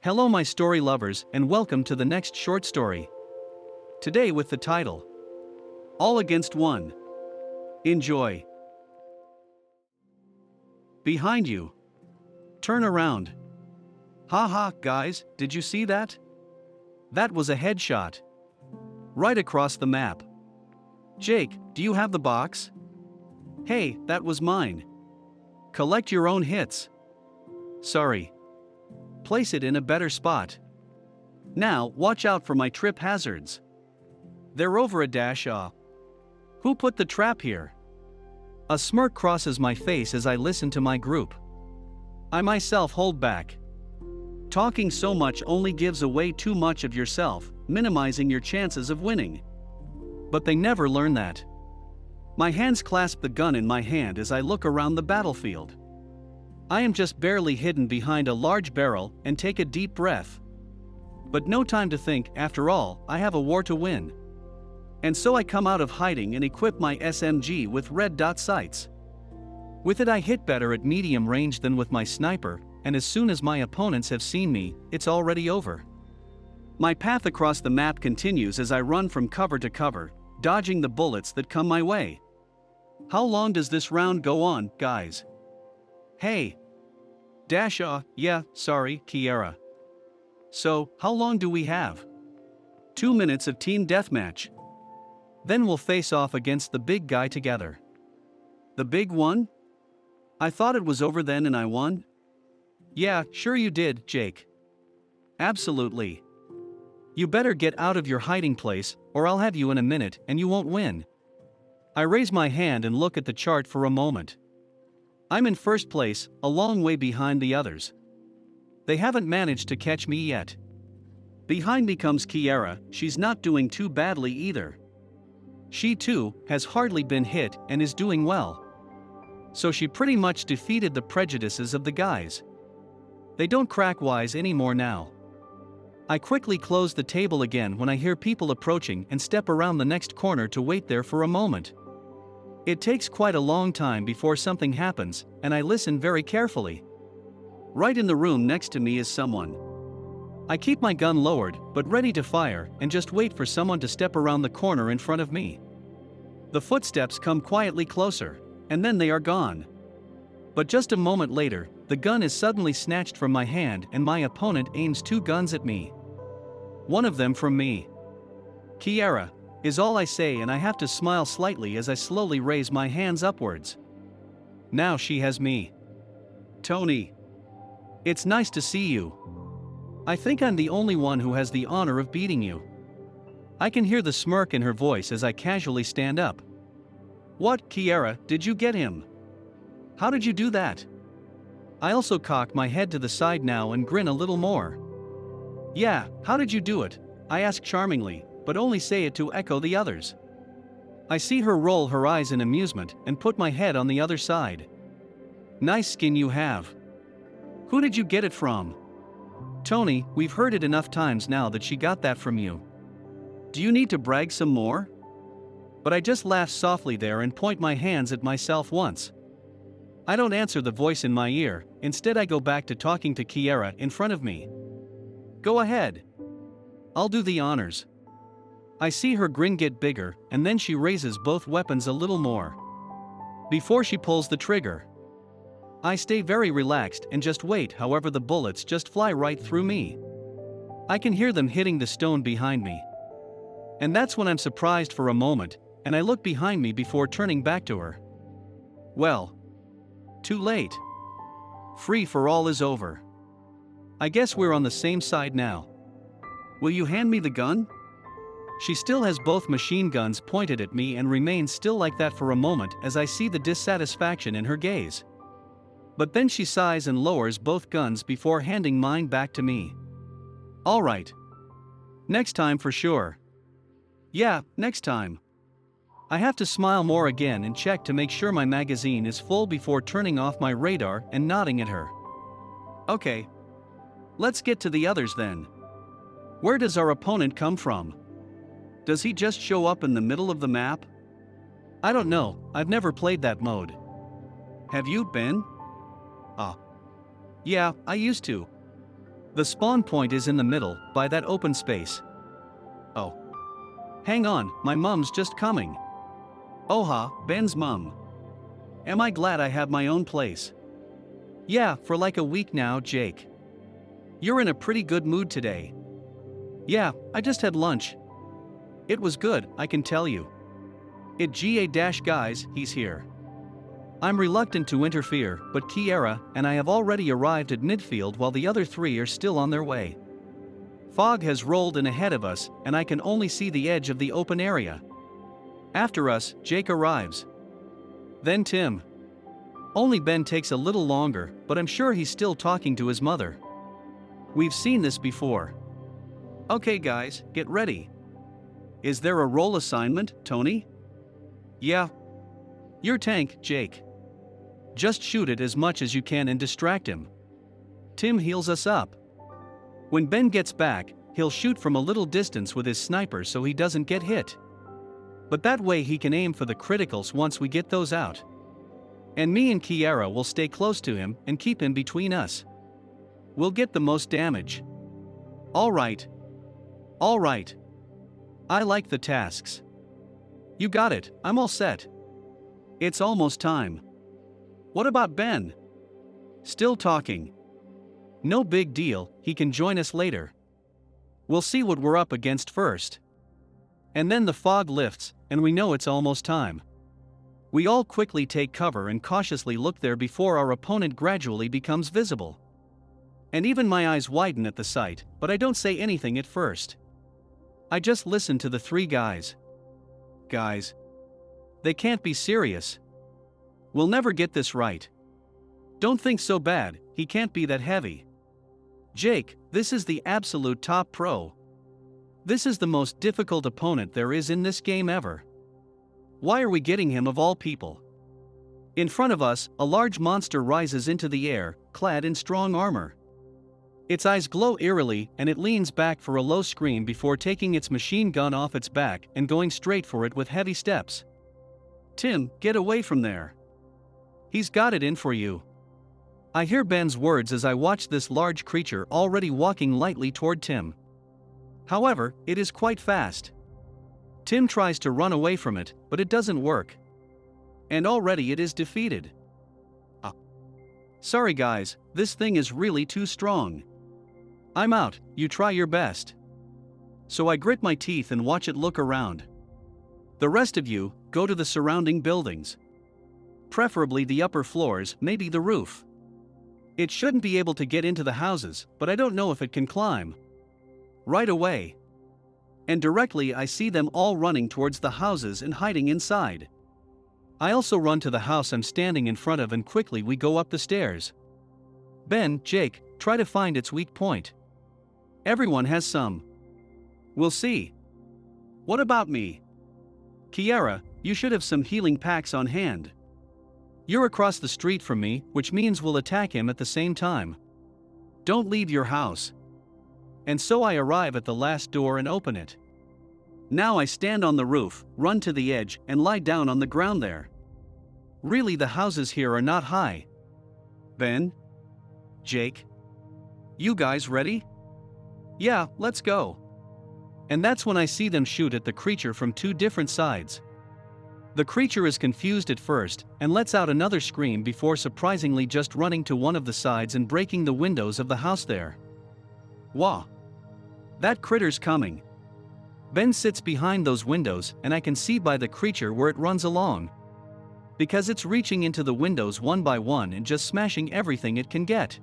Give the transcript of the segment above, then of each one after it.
Hello my story lovers and welcome to the next short story. Today with the title, All Against One. Enjoy. Behind you. Turn around. Haha, guys, did you see that? That was a headshot. Right across the map. Jake, do you have the box? Hey, that was mine. Collect your own hits. Sorry. Place it in a better spot. Now, watch out for my trip hazards. They're over a dash. Who put the trap here? A smirk crosses my face as I listen to my group. I myself hold back. Talking so much only gives away too much of yourself, minimizing your chances of winning. But they never learn that. My hands clasp the gun in my hand as I look around the battlefield. I am just barely hidden behind a large barrel and take a deep breath. But no time to think, after all, I have a war to win. And so I come out of hiding and equip my SMG with red dot sights. With it I hit better at medium range than with my sniper, and as soon as my opponents have seen me, it's already over. My path across the map continues as I run from cover to cover, dodging the bullets that come my way. How long does this round go on, guys? Hey. Yeah, sorry, Kiera. So, how long do we have? 2 minutes of team deathmatch. Then we'll face off against the big guy together. The big one? I thought it was over then and I won? Yeah, sure you did, Jake. Absolutely. You better get out of your hiding place, or I'll have you in a minute and you won't win. I raise my hand and look at the chart for a moment. I'm in first place, a long way behind the others. They haven't managed to catch me yet. Behind me comes Kiera, she's not doing too badly either. She too has hardly been hit and is doing well. So she pretty much defeated the prejudices of the guys. They don't crack wise anymore now. I quickly close the table again when I hear people approaching and step around the next corner to wait there for a moment. It takes quite a long time before something happens, and I listen very carefully. Right in the room next to me is someone. I keep my gun lowered, but ready to fire, and just wait for someone to step around the corner in front of me. The footsteps come quietly closer, and then they are gone. But just a moment later, the gun is suddenly snatched from my hand and my opponent aims 2 guns at me. One of them from me. Kiera, is all I say, and I have to smile slightly as I slowly raise my hands upwards. Now she has me. Tony. It's nice to see you. I think I'm the only one who has the honor of beating you. I can hear the smirk in her voice as I casually stand up. What, Kiera, did you get him? How did you do that? I also cock my head to the side now and grin a little more. Yeah, how did you do it? I ask charmingly, but only say it to echo the others. I see her roll her eyes in amusement and put my head on the other side. Nice skin you have. Who did you get it from? Tony, we've heard it enough times now that she got that from you. Do you need to brag some more? But I just laugh softly there and point my hands at myself once. I don't answer the voice in my ear, instead I go back to talking to Kiera in front of me. Go ahead. I'll do the honors. I see her grin get bigger, and then she raises both weapons a little more. Before she pulls the trigger. I stay very relaxed and just wait, however the bullets just fly right through me. I can hear them hitting the stone behind me. And that's when I'm surprised for a moment, and I look behind me before turning back to her. Well. Too late. Free for all is over. I guess we're on the same side now. Will you hand me the gun? She still has both machine guns pointed at me and remains still like that for a moment as I see the dissatisfaction in her gaze. But then she sighs and lowers both guns before handing mine back to me. All right. Next time for sure. Yeah, next time. I have to smile more again and check to make sure my magazine is full before turning off my radar and nodding at her. Okay. Let's get to the others then. Where does our opponent come from? Does he just show up in the middle of the map? I don't know, I've never played that mode. Have you, Ben? Yeah, I used to. The spawn point is in the middle, by that open space. Oh. Hang on, my mum's just coming. Oha, Ben's mum. Am I glad I have my own place? Yeah, for like a week now, Jake. You're in a pretty good mood today. Yeah, I just had lunch. It was good, I can tell you. Guys, he's here. I'm reluctant to interfere, but Kiara and I have already arrived at midfield while the other three are still on their way. Fog has rolled in ahead of us, and I can only see the edge of the open area. After us, Jake arrives. Then Tim. Only Ben takes a little longer, but I'm sure he's still talking to his mother. We've seen this before. Okay guys, get ready. Is there a role assignment, Tony? Yeah. Your tank, Jake. Just shoot it as much as you can and distract him. Tim heals us up. When Ben gets back, he'll shoot from a little distance with his sniper so he doesn't get hit. But that way he can aim for the criticals once we get those out. And me and Kiara will stay close to him and keep him between us. We'll get the most damage. Alright. Alright. I like the tasks. You got it, I'm all set. It's almost time. What about Ben? Still talking. No big deal, he can join us later. We'll see what we're up against first. And then the fog lifts, and we know it's almost time. We all quickly take cover and cautiously look there before our opponent gradually becomes visible. And even my eyes widen at the sight, but I don't say anything at first. I just listen to the three guys. Guys. They can't be serious. We'll never get this right. Don't think so bad, he can't be that heavy. Jake, this is the absolute top pro. This is the most difficult opponent there is in this game ever. Why are we getting him of all people? In front of us, a large monster rises into the air, clad in strong armor. Its eyes glow eerily and it leans back for a low scream before taking its machine gun off its back and going straight for it with heavy steps. Tim, get away from there. He's got it in for you. I hear Ben's words as I watch this large creature already walking lightly toward Tim. However, it is quite fast. Tim tries to run away from it, but it doesn't work. And already it is defeated. Sorry guys, this thing is really too strong. I'm out, you try your best. So I grit my teeth and watch it look around. The rest of you, go to the surrounding buildings. Preferably the upper floors, maybe the roof. It shouldn't be able to get into the houses, but I don't know if it can climb. Right away. And directly I see them all running towards the houses and hiding inside. I also run to the house I'm standing in front of and quickly we go up the stairs. Ben, Jake, try to find its weak point. Everyone has some. We'll see. What about me? Kiara, you should have some healing packs on hand. You're across the street from me, which means we'll attack him at the same time. Don't leave your house. And so I arrive at the last door and open it. Now I stand on the roof, run to the edge, and lie down on the ground there. Really, the houses here are not high. Ben? Jake? You guys ready? Yeah, let's go. And that's when I see them shoot at the creature from two different sides. The creature is confused at first, and lets out another scream before surprisingly just running to one of the sides and breaking the windows of the house there. Wah! That critter's coming. Ben sits behind those windows and I can see by the creature where it runs along. Because it's reaching into the windows one by one and just smashing everything it can get.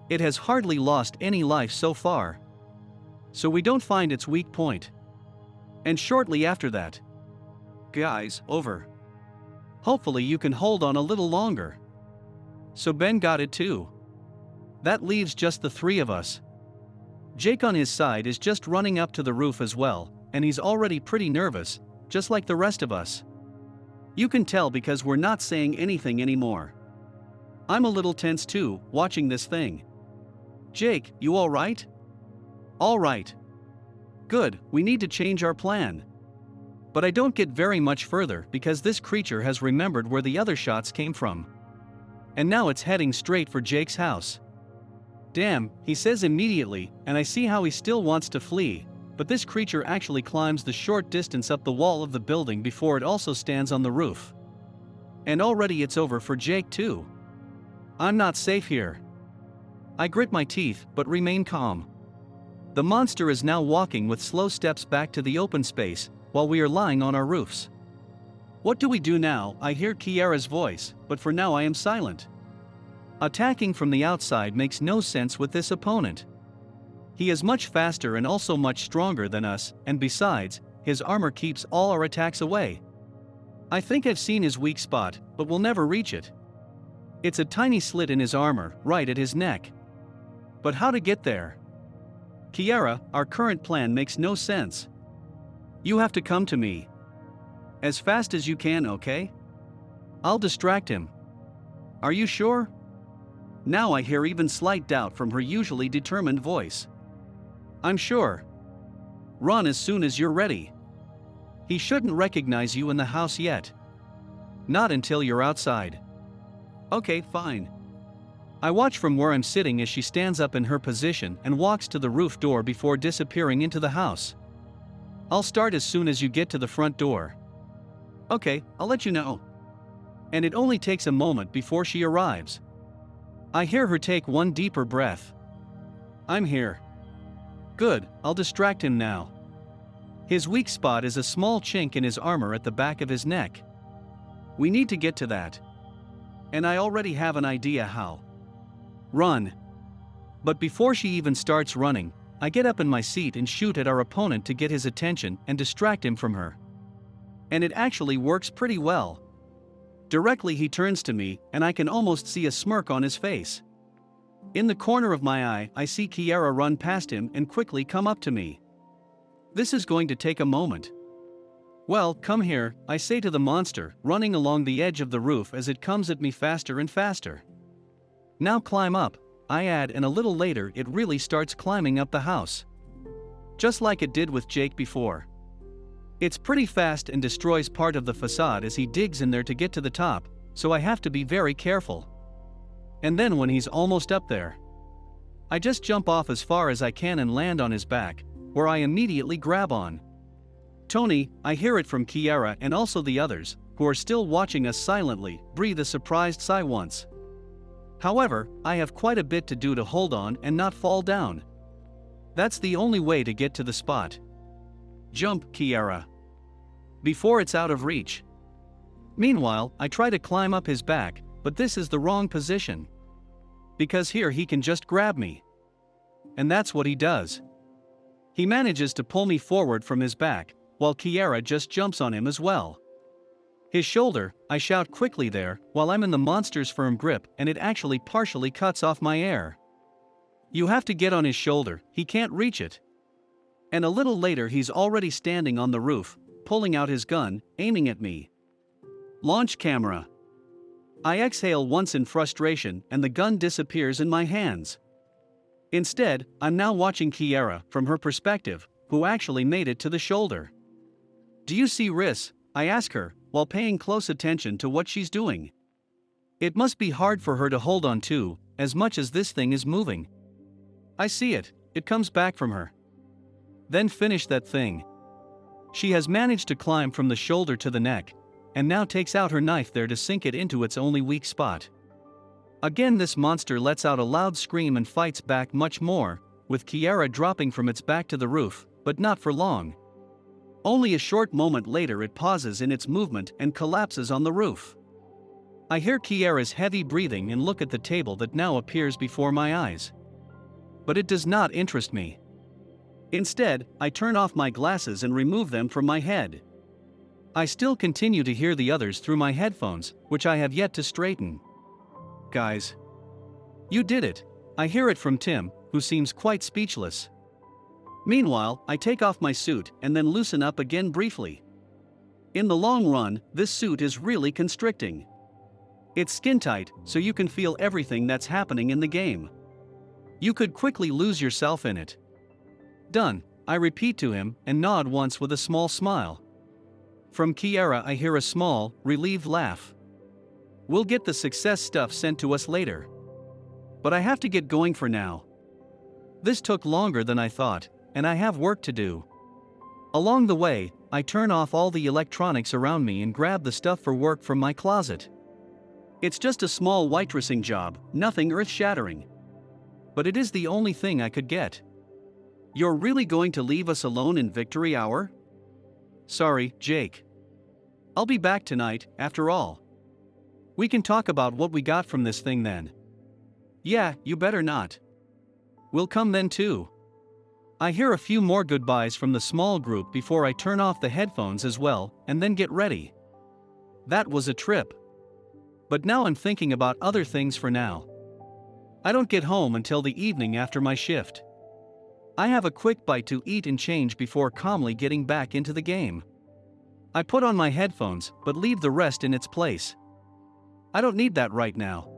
It has hardly lost any life so far. So we don't find its weak point. And shortly after that. Guys, over. Hopefully you can hold on a little longer. So Ben got it too. That leaves just the three of us. Jake on his side is just running up to the roof as well, and he's already pretty nervous, just like the rest of us. You can tell because we're not saying anything anymore. I'm a little tense too, watching this thing. Jake, you alright? Alright. Good, we need to change our plan. But I don't get very much further because this creature has remembered where the other shots came from. And now it's heading straight for Jake's house. Damn, he says immediately, and I see how he still wants to flee, but this creature actually climbs the short distance up the wall of the building before it also stands on the roof. And already it's over for Jake too. I'm not safe here. I grit my teeth, but remain calm. The monster is now walking with slow steps back to the open space, while we are lying on our roofs. What do we do now? I hear Kiara's voice, but for now I am silent. Attacking from the outside makes no sense with this opponent. He is much faster and also much stronger than us, and besides, his armor keeps all our attacks away. I think I've seen his weak spot, but will never reach it. It's a tiny slit in his armor, right at his neck. But how to get there? Kiara, our current plan makes no sense. You have to come to me. As fast as you can, okay? I'll distract him. Are you sure? Now I hear even slight doubt from her usually determined voice. I'm sure. Run as soon as you're ready. He shouldn't recognize you in the house yet. Not until you're outside. Okay, fine. I watch from where I'm sitting as she stands up in her position and walks to the roof door before disappearing into the house. I'll start as soon as you get to the front door. Okay, I'll let you know. And it only takes a moment before she arrives. I hear her take one deeper breath. I'm here. Good, I'll distract him now. His weak spot is a small chink in his armor at the back of his neck. We need to get to that. And I already have an idea how. Run. But before she even starts running, I get up in my seat and shoot at our opponent to get his attention and distract him from her. And it actually works pretty well. Directly he turns to me, and I can almost see a smirk on his face. In the corner of my eye, I see Kiara run past him and quickly come up to me. This is going to take a moment. Well, come here, I say to the monster, running along the edge of the roof as it comes at me faster and faster. Now climb up, I add, and a little later it really starts climbing up the house. Just like it did with Jake before. It's pretty fast and destroys part of the facade as he digs in there to get to the top, so I have to be very careful. And then when he's almost up there, I just jump off as far as I can and land on his back, where I immediately grab on. Tony, I hear it from Kiara and also the others, who are still watching us silently, breathe a surprised sigh once. However, I have quite a bit to do to hold on and not fall down. That's the only way to get to the spot. Jump, Kiara. Before it's out of reach. Meanwhile, I try to climb up his back, but this is the wrong position. Because here he can just grab me. And that's what he does. He manages to pull me forward from his back, while Kiara just jumps on him as well. His shoulder, I shout quickly there, while I'm in the monster's firm grip, and it actually partially cuts off my air. You have to get on his shoulder, he can't reach it. And a little later he's already standing on the roof, pulling out his gun, aiming at me. Launch camera. I exhale once in frustration and the gun disappears in my hands. Instead, I'm now watching Kiara from her perspective, who actually made it to the shoulder. Do you see Riss? I ask her, while paying close attention to what she's doing. It must be hard for her to hold on to, as much as this thing is moving. I see it, it comes back from her. Then finish that thing. She has managed to climb from the shoulder to the neck, and now takes out her knife there to sink it into its only weak spot. Again this monster lets out a loud scream and fights back much more, with Kiara dropping from its back to the roof, but not for long. Only a short moment later it pauses in its movement and collapses on the roof. I hear Kiara's heavy breathing and look at the table that now appears before my eyes. But it does not interest me. Instead, I turn off my glasses and remove them from my head. I still continue to hear the others through my headphones, which I have yet to straighten. Guys. You did it, I hear it from Tim, who seems quite speechless. Meanwhile, I take off my suit and then loosen up again briefly. In the long run, this suit is really constricting. It's skin tight, so you can feel everything that's happening in the game. You could quickly lose yourself in it. Done, I repeat to him and nod once with a small smile. From Kiara I hear a small, relieved laugh. We'll get the success stuff sent to us later. But I have to get going for now. This took longer than I thought, and I have work to do. Along the way, I turn off all the electronics around me and grab the stuff for work from my closet. It's just a small waitressing job, nothing earth-shattering. But it is the only thing I could get. You're really going to leave us alone in victory hour? Sorry, Jake. I'll be back tonight, after all. We can talk about what we got from this thing then. Yeah, you better not. We'll come then too. I hear a few more goodbyes from the small group before I turn off the headphones as well, and then get ready. That was a trip. But now I'm thinking about other things for now. I don't get home until the evening after my shift. I have a quick bite to eat and change before calmly getting back into the game. I put on my headphones but leave the rest in its place. I don't need that right now.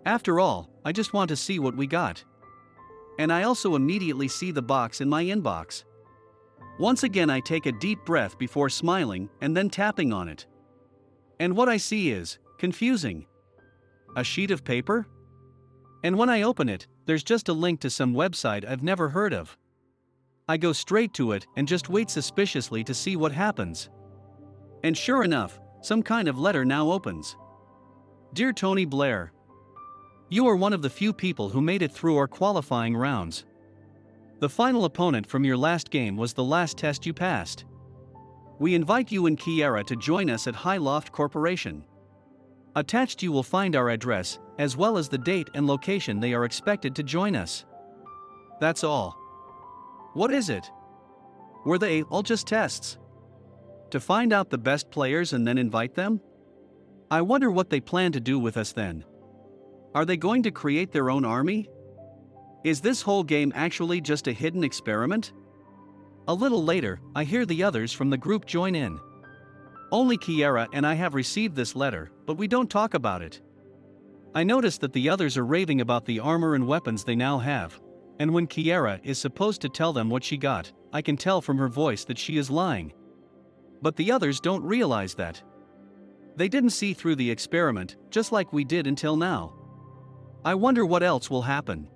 After all, I just want to see what we got. And I also immediately see the box in my inbox. Once again I take a deep breath before smiling and then tapping on it. And what I see is confusing. A sheet of paper? And when I open it, there's just a link to some website I've never heard of. I go straight to it and just wait suspiciously to see what happens. And sure enough, some kind of letter now opens. Dear Tony Blair, you are one of the few people who made it through our qualifying rounds. The final opponent from your last game was the last test you passed. We invite you and Kiara to join us at High Loft Corporation. Attached you will find our address, as well as the date and location they are expected to join us. That's all. What is it? Were they all just tests? To find out the best players and then invite them? I wonder what they plan to do with us then. Are they going to create their own army? Is this whole game actually just a hidden experiment? A little later, I hear the others from the group join in. Only Kiara and I have received this letter, but we don't talk about it. I notice that the others are raving about the armor and weapons they now have, and when Kiara is supposed to tell them what she got, I can tell from her voice that she is lying. But the others don't realize that. They didn't see through the experiment, just like we did until now. I wonder what else will happen.